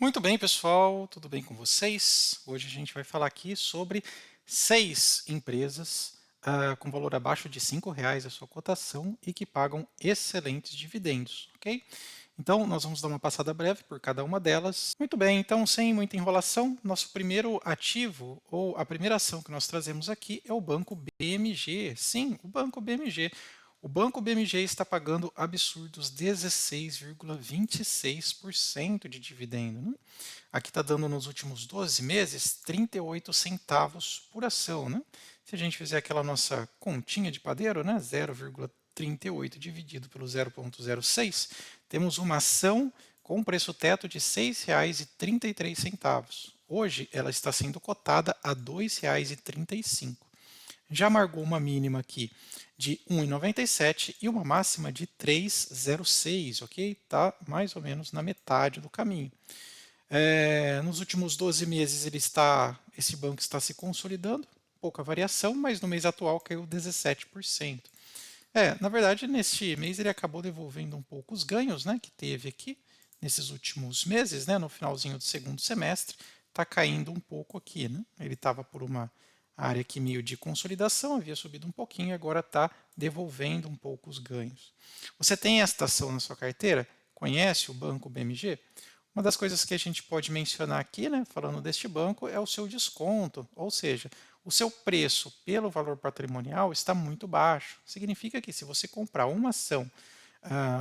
Muito bem, pessoal, tudo bem com vocês? Hoje a gente vai falar aqui sobre 6 empresas com valor abaixo de R$ 5 a sua cotação e que pagam excelentes dividendos, ok? Então, nós vamos dar uma passada breve por cada uma delas. Muito bem, então, sem muita enrolação, nosso primeiro ativo, ou a primeira ação que nós trazemos aqui é o Banco BMG. Sim, o Banco BMG. O Banco BMG está pagando absurdos 16,26% de dividendo, né? Aqui está dando nos últimos 12 meses 38 centavos por ação, né? Se a gente fizer aquela nossa continha de padeiro, né? 0,38 dividido pelo 0,06, temos uma ação com preço teto de R$ 6,33. Hoje ela está sendo cotada a R$ 2,35. Já marcou uma mínima aqui de 1,97 e uma máxima de 3,06, ok? Está mais ou menos na metade do caminho. Nos últimos 12 meses esse banco está se consolidando, pouca variação, mas no mês atual caiu 17%. Na verdade, neste mês ele acabou devolvendo um pouco os ganhos, né, que teve aqui nesses últimos meses, né, no finalzinho do segundo semestre, está caindo um pouco aqui, né? Ele estava por uma área aqui meio de consolidação, havia subido um pouquinho e agora está devolvendo um pouco os ganhos. Você tem esta ação na sua carteira? Conhece o Banco BMG? Uma das coisas que a gente pode mencionar aqui, né, falando deste banco, é o seu desconto, ou seja, o seu preço pelo valor patrimonial está muito baixo. Significa que se você comprar uma ação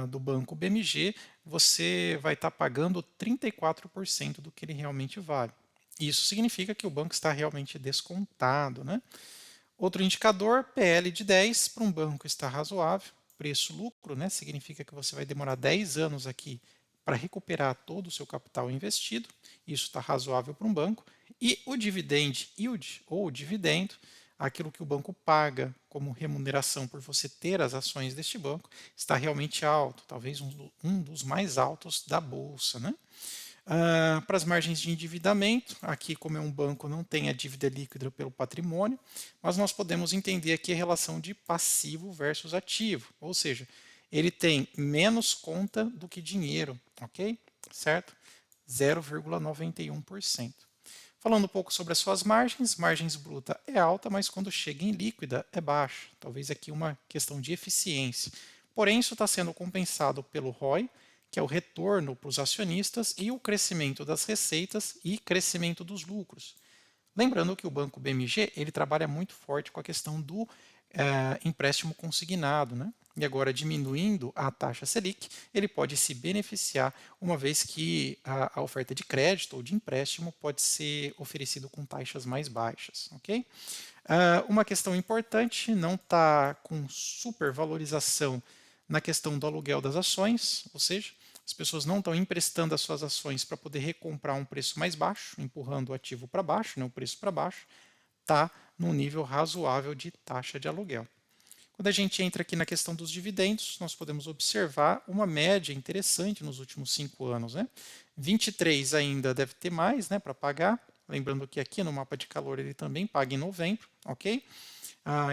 do banco BMG, você vai estar pagando 34% do que ele realmente vale. Isso significa que o banco está realmente descontado, né? Outro indicador, PL de 10 para um banco está razoável. Preço-lucro, né, significa que você vai demorar 10 anos aqui para recuperar todo o seu capital investido. Isso está razoável para um banco. E o dividend yield, ou dividendo, aquilo que o banco paga como remuneração por você ter as ações deste banco, está realmente alto, talvez um dos mais altos da bolsa, né? Para as margens de endividamento, aqui como é um banco não tem a dívida líquida pelo patrimônio, mas nós podemos entender aqui a relação de passivo versus ativo, ou seja, ele tem menos conta do que dinheiro, ok? Certo? 0,91%. Falando um pouco sobre as suas margens bruta é alta, mas quando chega em líquida é baixa. Talvez aqui uma questão de eficiência. Porém, isso está sendo compensado pelo ROI, que é o retorno para os acionistas, e o crescimento das receitas e crescimento dos lucros. Lembrando que o Banco BMG ele trabalha muito forte com a questão do empréstimo consignado, né? E agora diminuindo a taxa Selic, ele pode se beneficiar, uma vez que a oferta de crédito ou de empréstimo pode ser oferecido com taxas mais baixas, ok? Uma questão importante, não está com supervalorização na questão do aluguel das ações, ou seja, as pessoas não estão emprestando as suas ações para poder recomprar um preço mais baixo, empurrando o ativo para baixo, né, o preço para baixo, está num nível razoável de taxa de aluguel. Quando a gente entra aqui na questão dos dividendos, nós podemos observar uma média interessante nos últimos 5 anos, né? 23 ainda deve ter mais, né, para pagar. Lembrando que aqui no mapa de calor ele também paga em novembro, ok?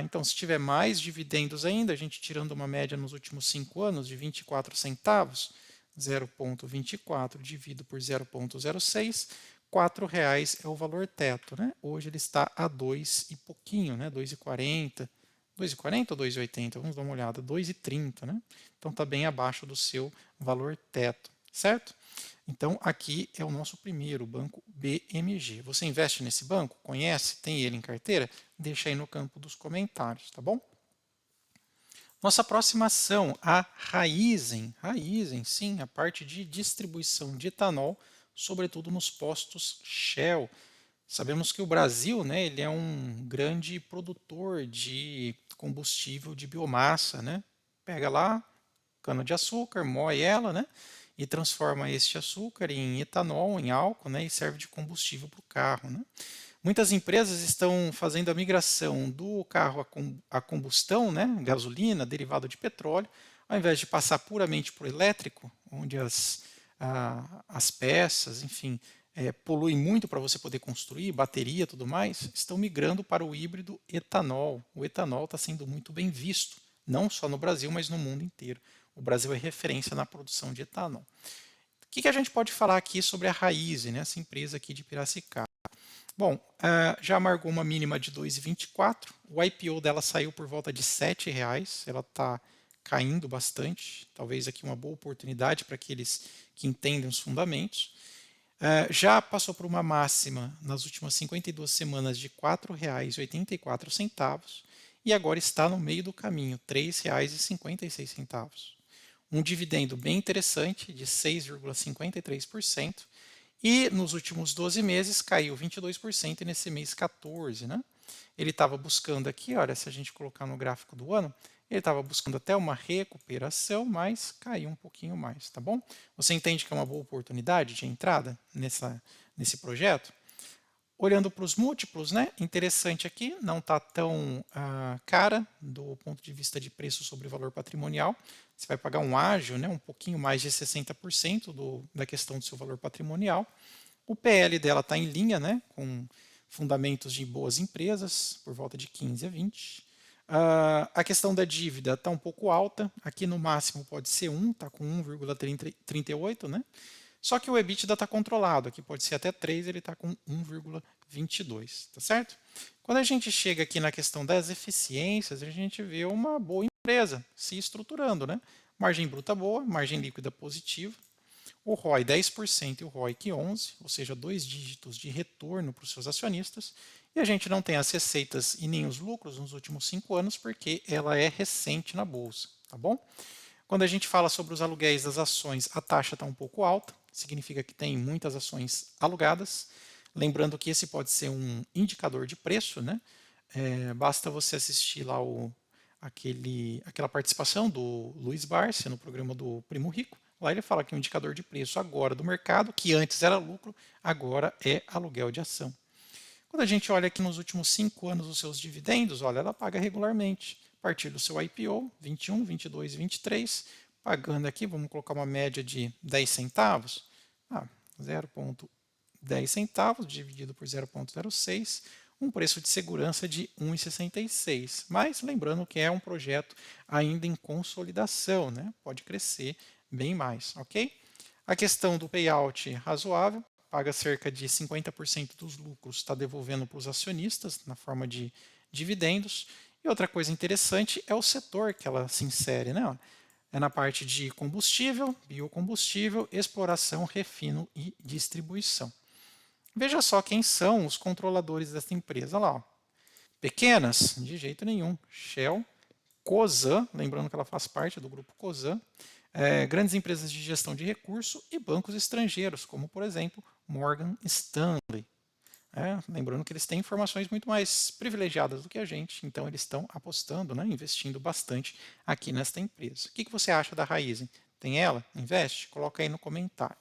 Então, se tiver mais dividendos ainda, a gente tirando uma média nos últimos 5 anos de 24 centavos, 0,24 dividido por 0,06, R$ 4 é o valor teto, né? Hoje ele está a 2 e pouquinho, né? 2,40, 2,40 ou 2,80? Vamos dar uma olhada, 2,30, né? Então está bem abaixo do seu valor teto, certo? Então aqui é o nosso primeiro banco BMG. Você investe nesse banco? Conhece? Tem ele em carteira? Deixa aí no campo dos comentários, tá bom? Nossa próxima ação, a Raízen. Raízen, sim, a parte de distribuição de etanol, sobretudo nos postos Shell. Sabemos que o Brasil, né, ele é um grande produtor de combustível de biomassa, né? Pega lá cana-de-açúcar, moe ela, né? E transforma este açúcar em etanol, em álcool, né? E serve de combustível para o carro, né? Muitas empresas estão fazendo a migração do carro a combustão, né, gasolina, derivado de petróleo, ao invés de passar puramente para o elétrico, onde as peças, enfim, poluem muito para você poder construir, bateria e tudo mais, estão migrando para o híbrido etanol. O etanol está sendo muito bem visto, não só no Brasil, mas no mundo inteiro. O Brasil é referência na produção de etanol. que a gente pode falar aqui sobre a Raízen, né, essa empresa aqui de Piracicaba? Bom, já amargou uma mínima de 2,24. O IPO dela saiu por volta de R$ 7,00. Ela está caindo bastante. Talvez aqui uma boa oportunidade para aqueles que entendem os fundamentos. Já passou por uma máxima nas últimas 52 semanas de R$ 4,84 e agora está no meio do caminho, R$ 3,56. Um dividendo bem interessante de 6,53%. E nos últimos 12 meses caiu 22% e nesse mês 14%, né? Ele estava buscando aqui, olha, se a gente colocar no gráfico do ano, ele estava buscando até uma recuperação, mas caiu um pouquinho mais, tá bom? Você entende que é uma boa oportunidade de entrada nesse projeto? Olhando para os múltiplos, né? Interessante aqui, não está tão cara do ponto de vista de preço sobre valor patrimonial. Você vai pagar um ágio, né? Um pouquinho mais de 60% da questão do seu valor patrimonial. O PL dela está em linha, né? Com fundamentos de boas empresas, por volta de 15 a 20. A questão da dívida está um pouco alta. Aqui no máximo pode ser 1, está com 1,38, né? Só que o EBITDA está controlado, aqui pode ser até 3, ele está com 1,22, tá certo? Quando a gente chega aqui na questão das eficiências, a gente vê uma boa empresa se estruturando, né? Margem bruta boa, margem líquida positiva, o ROI 10% e o ROIC 11%, ou seja, 2 dígitos de retorno para os seus acionistas, e a gente não tem as receitas e nem os lucros nos últimos 5 anos, porque ela é recente na bolsa, tá bom? Quando a gente fala sobre os aluguéis das ações, a taxa está um pouco alta, significa que tem muitas ações alugadas. Lembrando que esse pode ser um indicador de preço, né? Basta você assistir lá aquela participação do Luiz Barsi no programa do Primo Rico. Lá ele fala que o indicador de preço agora do mercado, que antes era lucro, agora é aluguel de ação. Quando a gente olha aqui nos últimos 5 anos os seus dividendos, olha, ela paga regularmente. A partir do seu IPO, 21, 22 e 23, pagando aqui, vamos colocar uma média de 10 centavos. 0,10 centavos dividido por 0,06, um preço de segurança de 1,66. Mas lembrando que é um projeto ainda em consolidação, né? Pode crescer bem mais, ok? A questão do payout razoável, paga cerca de 50% dos lucros, está devolvendo para os acionistas na forma de dividendos. E outra coisa interessante é o setor que ela se insere, né? É na parte de combustível, biocombustível, exploração, refino e distribuição. Veja só quem são os controladores dessa empresa lá. Ó. Pequenas? De jeito nenhum. Shell, Cosan, lembrando que ela faz parte do grupo Cosan, grandes empresas de gestão de recurso e bancos estrangeiros, como por exemplo Morgan Stanley. Lembrando que eles têm informações muito mais privilegiadas do que a gente, então eles estão apostando, né, investindo bastante aqui nesta empresa. O que você acha da Raízen? Tem ela? Investe? Coloca aí no comentário.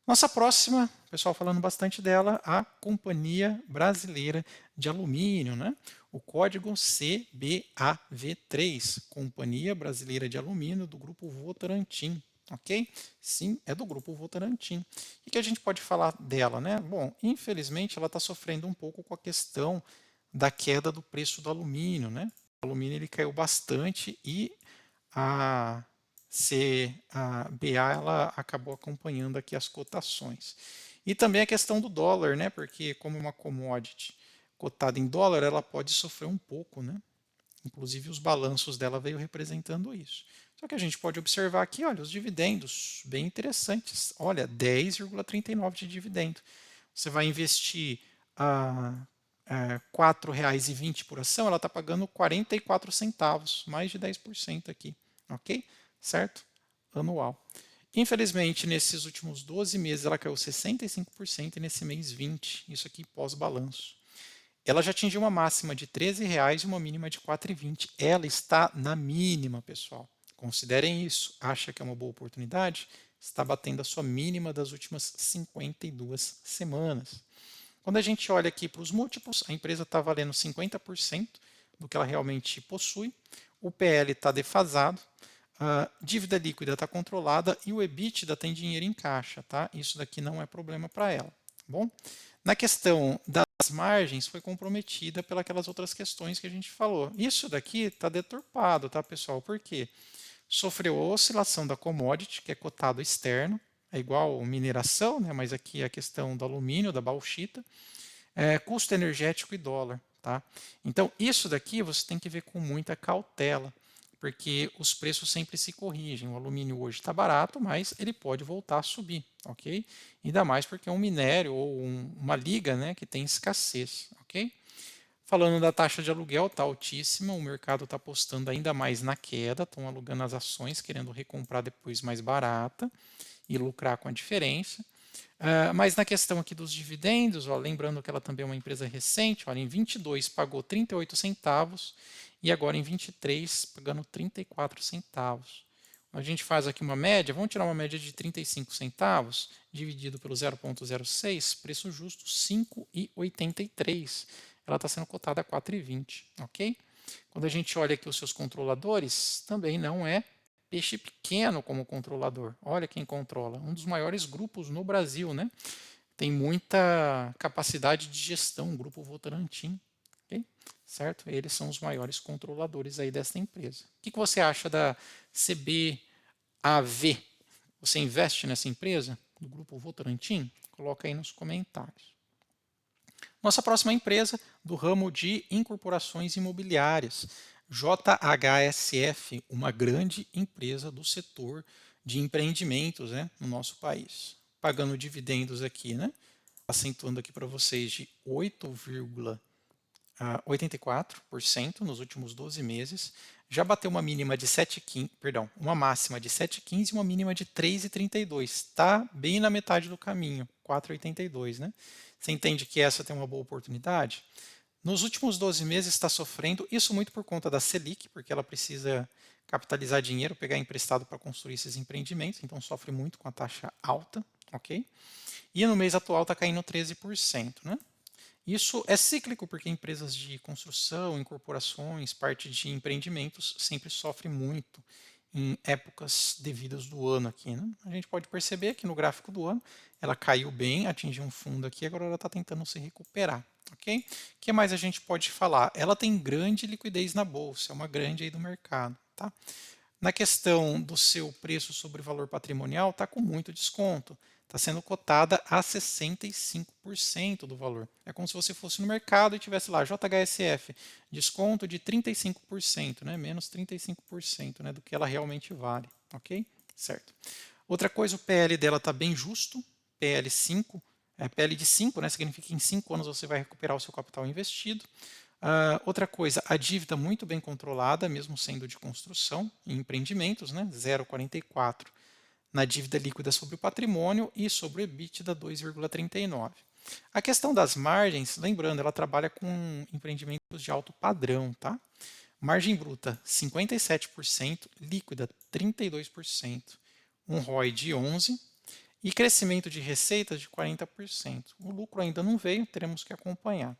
Nossa próxima, o pessoal falando bastante dela, a Companhia Brasileira de Alumínio, né? O código CBAV3, Companhia Brasileira de Alumínio do Grupo Votorantim, ok? Sim, é do Grupo Votorantim. O que a gente pode falar dela, né? Bom, infelizmente ela está sofrendo um pouco com a questão da queda do preço do alumínio, né? O alumínio ele caiu bastante e a CBA ela acabou acompanhando aqui as cotações. E também a questão do dólar, né? Porque como uma commodity cotada em dólar, ela pode sofrer um pouco, né? Inclusive os balanços dela veio representando isso. Só que a gente pode observar aqui, olha, os dividendos bem interessantes. Olha, 10,39 de dividendo. Você vai investir R$ 4,20 por ação, ela está pagando 44 centavos, mais de 10% aqui, ok? Certo? Anual. Infelizmente, nesses últimos 12 meses, ela caiu 65% e nesse mês 20%, isso aqui pós-balanço. Ela já atingiu uma máxima de R$ 13,00 e uma mínima de R$ 4,20. Ela está na mínima, pessoal. Considerem isso. Acha que é uma boa oportunidade? Está batendo a sua mínima das últimas 52 semanas. Quando a gente olha aqui para os múltiplos, a empresa está valendo 50% do que ela realmente possui, o PL está defasado, a dívida líquida está controlada e o EBITDA tem dinheiro em caixa. Tá? Isso daqui não é problema para ela. Tá bom? Na questão das margens, foi comprometida pelas outras questões que a gente falou. Isso daqui está deturpado, tá, pessoal? Por quê? Sofreu a oscilação da commodity, que é cotado externo, é igual mineração, né? Mas aqui é a questão do alumínio, da bauxita, custo energético e dólar, tá? Então, isso daqui você tem que ver com muita cautela, porque os preços sempre se corrigem. O alumínio hoje está barato, mas ele pode voltar a subir, ok? Ainda mais porque é um minério ou uma liga, né, que tem escassez, ok? Falando da taxa de aluguel, está altíssima, o mercado está apostando ainda mais na queda, estão alugando as ações, querendo recomprar depois mais barata e lucrar com a diferença. Mas na questão aqui dos dividendos, ó, lembrando que ela também é uma empresa recente, olha, em 22 pagou 38 centavos e agora em 23 pagando 34 centavos. A gente faz aqui uma média, vamos tirar uma média de 35 centavos, dividido pelo 0,06, preço justo 5,83. Ela está sendo cotada a 4,20, ok? Quando a gente olha aqui os seus controladores, também não é peixe pequeno como controlador. Olha quem controla, um dos maiores grupos no Brasil, né? Tem muita capacidade de gestão, o Grupo Votorantim, ok? Certo? Eles são os maiores controladores aí dessa empresa. O que você acha da CBAV? Você investe nessa empresa, do Grupo Votorantim? Coloca aí nos comentários. Nossa próxima empresa do ramo de incorporações imobiliárias, JHSF, uma grande empresa do setor de empreendimentos, né, no nosso país. Pagando dividendos aqui, né, acentuando aqui para vocês de 8,84% nos últimos 12 meses. Já bateu uma mínima de 7,15, perdão, uma máxima de 7,15 e uma mínima de 3,32. Está bem na metade do caminho, 4,82, né? Você entende que essa tem uma boa oportunidade? Nos últimos 12 meses está sofrendo, isso muito por conta da Selic, porque ela precisa capitalizar dinheiro, pegar emprestado para construir esses empreendimentos, então sofre muito com a taxa alta, ok? E no mês atual está caindo 13%, né? Isso é cíclico, porque empresas de construção, incorporações, parte de empreendimentos sempre sofrem muito em épocas devidas do ano aqui, né? A gente pode perceber que no gráfico do ano ela caiu bem, atingiu um fundo aqui, agora ela está tentando se recuperar, ok? O que mais a gente pode falar? Ela tem grande liquidez na bolsa, é uma grande aí do mercado, tá? Na questão do seu preço sobre valor patrimonial, está com muito desconto. Está sendo cotada a 65% do valor. É como se você fosse no mercado e tivesse lá JHSF, desconto de 35%, né? Menos 35%, né? Do que ela realmente vale. Ok? Certo. Outra coisa, o PL dela está bem justo, PL 5, PL de 5, né? Significa que em 5 anos você vai recuperar o seu capital investido. Outra coisa, a dívida muito bem controlada, mesmo sendo de construção, em empreendimentos, né? 0,44 na dívida líquida sobre o patrimônio e sobre o EBITDA 2,39. A questão das margens, lembrando, ela trabalha com empreendimentos de alto padrão, tá? Margem bruta 57%, líquida 32%, um ROI de 11% e crescimento de receitas de 40%. O lucro ainda não veio, teremos que acompanhar.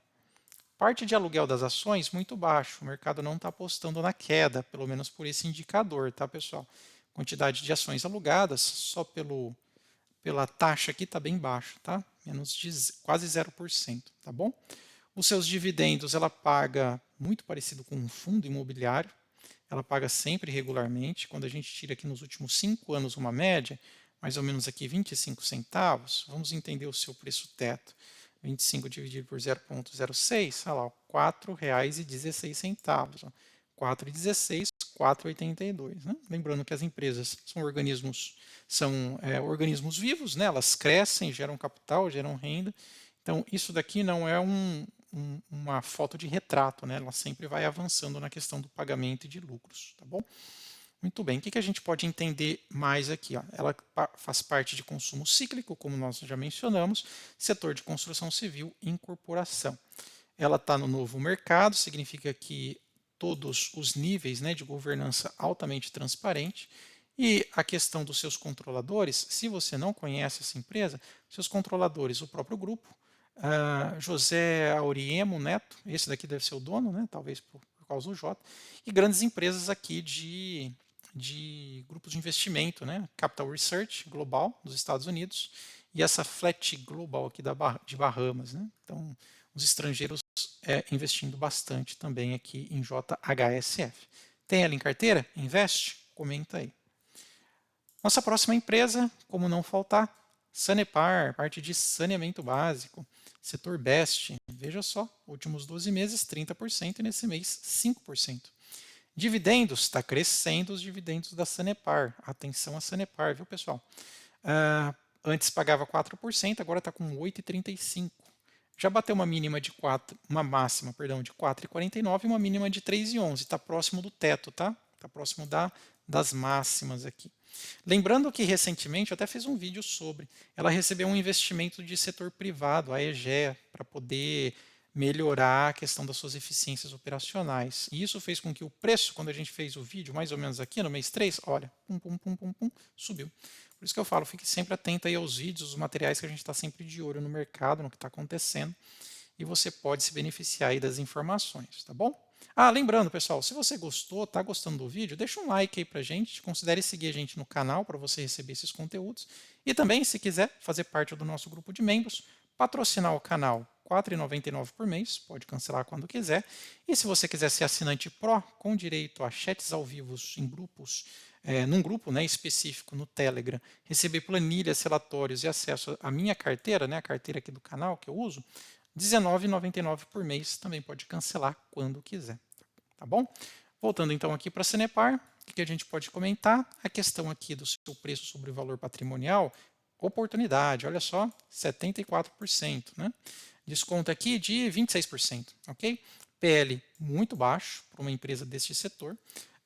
Parte de aluguel das ações muito baixo, o mercado não está apostando na queda, pelo menos por esse indicador, tá, pessoal? Quantidade de ações alugadas, só pela taxa aqui está bem baixo, tá? Menos de quase 0%, tá bom? Os seus dividendos ela paga muito parecido com um fundo imobiliário, ela paga sempre regularmente. Quando a gente tira aqui nos últimos 5 anos uma média, mais ou menos aqui 25 centavos, vamos entender o seu preço teto. 25 dividido por 0,06, olha lá, R$ 4,16. 4,16, 4,82. Né? Lembrando que as empresas são organismos vivos, né? Elas crescem, geram capital, geram renda. Então, isso daqui não é uma foto de retrato, né? Ela sempre vai avançando na questão do pagamento e de lucros, tá bom? Muito bem, o que a gente pode entender mais aqui? Ó? Ela faz parte de consumo cíclico, como nós já mencionamos, setor de construção civil e incorporação. Ela está no novo mercado, significa que todos os níveis, né, de governança altamente transparente. E a questão dos seus controladores, se você não conhece essa empresa, seus controladores, o próprio grupo, José Auriemo Neto, esse daqui deve ser o dono, né, talvez por causa do J, e grandes empresas aqui de grupos de investimento, né, Capital Research Global dos Estados Unidos e essa Flat Global aqui de Bahamas. Né? Então, os estrangeiros investindo bastante também aqui em JHSF. Tem ela em carteira? Investe? Comenta aí. Nossa próxima empresa, como não faltar, Sanepar, parte de saneamento básico, setor Best. Veja só, últimos 12 meses, 30% e nesse mês, 5%. Dividendos, está crescendo os dividendos da Sanepar. Atenção a Sanepar, viu, pessoal? Antes pagava 4%, agora está com 8,35%. Já bateu uma mínima de 4, uma máxima, perdão, de 4,49 e uma mínima de 3,11. Está próximo do teto, tá? Está próximo das máximas aqui. Lembrando que recentemente eu até fiz um vídeo sobre, ela recebeu um investimento de setor privado, a EGEA, para poder melhorar a questão das suas eficiências operacionais. E isso fez com que o preço, quando a gente fez o vídeo, mais ou menos aqui no mês 3, olha, subiu. Por isso que eu falo, fique sempre atento aí aos vídeos, os materiais que a gente está sempre de olho no mercado, no que está acontecendo, e você pode se beneficiar aí das informações, tá bom? Lembrando, pessoal, se você gostou, está gostando do vídeo, deixa um like aí pra gente, considere seguir a gente no canal para você receber esses conteúdos. E também, se quiser fazer parte do nosso grupo de membros, patrocinar o canal R$ 4,99 por mês, pode cancelar quando quiser. E se você quiser ser assinante Pro, com direito a chats ao vivo em grupos, num grupo, né, específico no Telegram, receber planilhas, relatórios e acesso à minha carteira, né, a carteira aqui do canal que eu uso, R$ 19,99 por mês, também pode cancelar quando quiser. Tá bom? Voltando então aqui para a Sanepar, o que a gente pode comentar? A questão aqui do seu preço sobre o valor patrimonial, oportunidade, olha só, 74%, né? Desconto aqui de 26%, ok? PL muito baixo para uma empresa deste setor.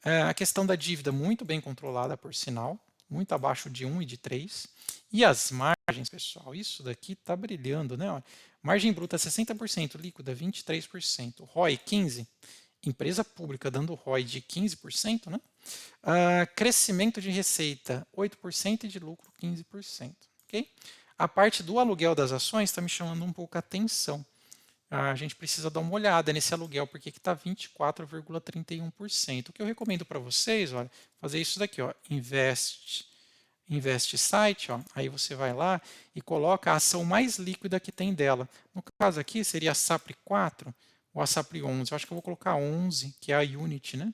A questão da dívida muito bem controlada, por sinal, muito abaixo de 1 e de 3. E as margens, pessoal, isso daqui está brilhando, né? Olha, margem bruta 60%, líquida 23%, ROI 15%, empresa pública dando ROI de 15%, né? Crescimento de receita 8% e de lucro 15%. Okay? A parte do aluguel das ações está me chamando um pouco a atenção. A gente precisa dar uma olhada nesse aluguel, porque está 24,31%. O que eu recomendo para vocês, olha, fazer isso daqui, ó, Invest Site, ó, aí você vai lá e coloca a ação mais líquida que tem dela. No caso aqui seria a SAPRE 4 ou a SAPRE 11. Eu acho que eu vou colocar 11, que é a Unity, né?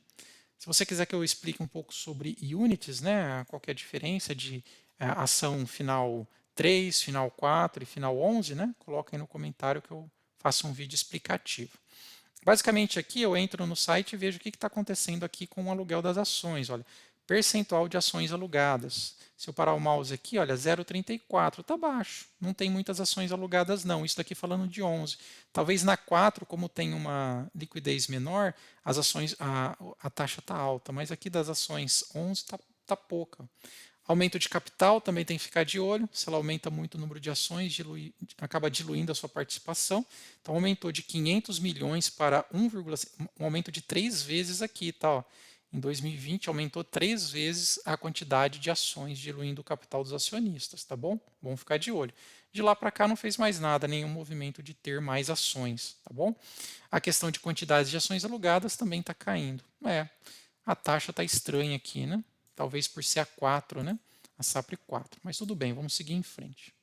Se você quiser que eu explique um pouco sobre Unities, né, qual que é a diferença de ação final 3, final 4 e final 11, né, coloca aí no comentário que eu faço um vídeo explicativo. Basicamente aqui eu entro no site e vejo o que está acontecendo aqui com o aluguel das ações. Olha, percentual de ações alugadas. Se eu parar o mouse aqui, olha, 0,34, está baixo. Não tem muitas ações alugadas não, isso daqui falando de 11. Talvez na 4, como tem uma liquidez menor, as ações, a taxa está alta, mas aqui das ações 11 está pouca. Aumento de capital também tem que ficar de olho. Se ela aumenta muito o número de ações, acaba diluindo a sua participação. Então, aumentou de 500 milhões para 1,5, um aumento de 3 vezes aqui. Tá, ó. Em 2020, aumentou 3 vezes a quantidade de ações, diluindo o capital dos acionistas. Tá bom? Bom ficar de olho. De lá para cá não fez mais nada, nenhum movimento de ter mais ações. Tá bom? A questão de quantidade de ações alugadas também está caindo. A taxa está estranha aqui, né? Talvez por ser a 4, né? A SAPRE 4. Mas tudo bem, vamos seguir em frente.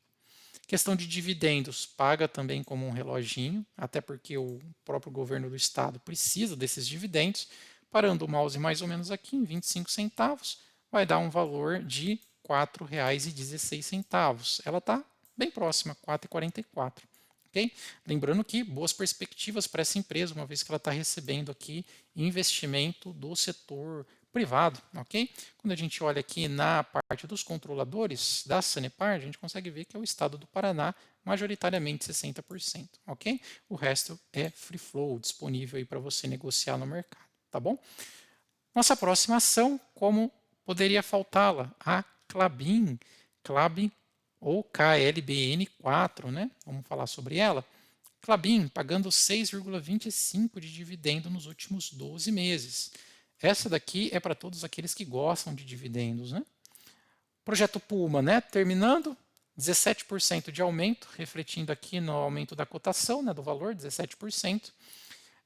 Questão de dividendos, paga também como um reloginho, até porque o próprio governo do estado precisa desses dividendos. Parando o mouse mais ou menos aqui em 25 centavos, vai dar um valor de R$ 4,16. Ela está bem próxima, 4,44. Okay? Lembrando que boas perspectivas para essa empresa, uma vez que ela está recebendo aqui investimento do setor privado, ok? Quando a gente olha aqui na parte dos controladores da Sanepar, a gente consegue ver que é o estado do Paraná, majoritariamente 60%, ok? O resto é free flow, disponível aí para você negociar no mercado, tá bom? Nossa próxima ação, como poderia faltá-la? A Klabin, Klabin ou KLBN4, né? Vamos falar sobre ela. Klabin pagando 6,25 de dividendo nos últimos 12 meses. Essa daqui é para todos aqueles que gostam de dividendos, né? Projeto Puma, né? Terminando, 17% de aumento, refletindo aqui no aumento da cotação, né, do valor, 17%.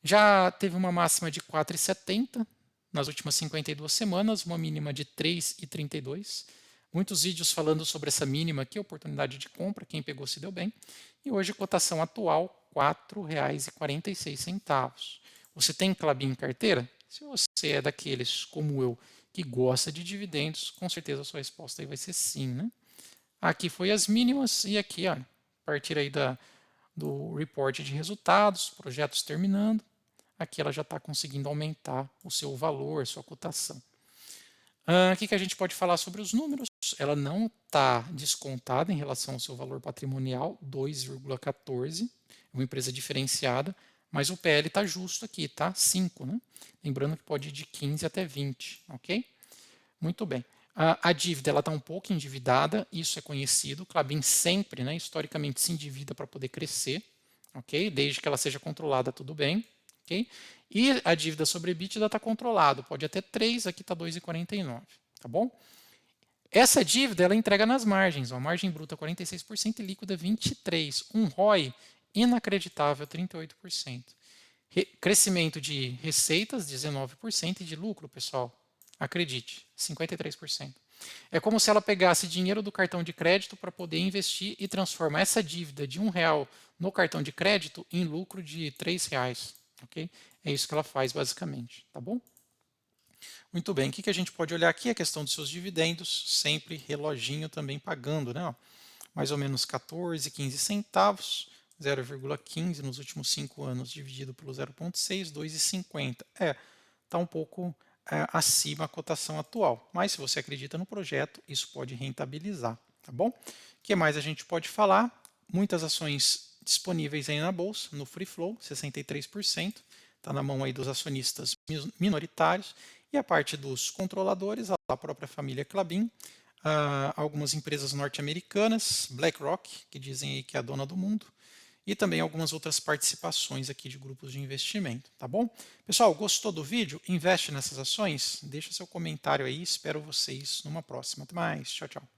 Já teve uma máxima de 4,70 nas últimas 52 semanas, uma mínima de 3,32. Muitos vídeos falando sobre essa mínima aqui, oportunidade de compra, quem pegou se deu bem. E hoje, cotação atual, R$ 4,46. Você tem Klabin em carteira? Se você é daqueles, como eu, que gosta de dividendos, com certeza a sua resposta aí vai ser sim, né? Aqui foi as mínimas e aqui, olha, a partir aí do report de resultados, projetos terminando, aqui ela já está conseguindo aumentar o seu valor, sua cotação. O que a gente pode falar sobre os números? Ela não está descontada em relação ao seu valor patrimonial, 2,14, é uma empresa diferenciada, mas o PL está justo aqui, tá? 5, né? Lembrando que pode ir de 15 até 20, ok? Muito bem. A dívida está um pouco endividada, isso é conhecido. Klabin sempre, né, historicamente, se endivida para poder crescer, ok? Desde que ela seja controlada, tudo bem. Okay? E a dívida sobre EBITDA está controlado, pode até 3, aqui está 2,49, tá bom? Essa dívida ela entrega nas margens, ó, margem bruta 46% e líquida 23%, um ROI inacreditável 38%. Crescimento de receitas 19% e de lucro, pessoal, acredite, 53%. É como se ela pegasse dinheiro do cartão de crédito para poder investir e transformar essa dívida de R$ 1 no cartão de crédito em lucro de R$ 3. Okay? É isso que ela faz basicamente, tá bom? Muito bem, o que a gente pode olhar aqui? A questão dos seus dividendos, sempre reloginho também pagando, né? Ó, mais ou menos 14, 15 centavos, 0,15 nos últimos 5 anos dividido pelo 0,6, 2,50. Está um pouco acima a cotação atual, mas se você acredita no projeto, isso pode rentabilizar, tá bom? O que mais a gente pode falar? Muitas ações disponíveis aí na bolsa, no free flow, 63%, está na mão aí dos acionistas minoritários, e a parte dos controladores, a própria família Klabin, algumas empresas norte-americanas, BlackRock, que dizem aí que é a dona do mundo, e também algumas outras participações aqui de grupos de investimento, tá bom? Pessoal, gostou do vídeo? Investe nessas ações? Deixa seu comentário aí, espero vocês numa próxima. Até mais, tchau, tchau.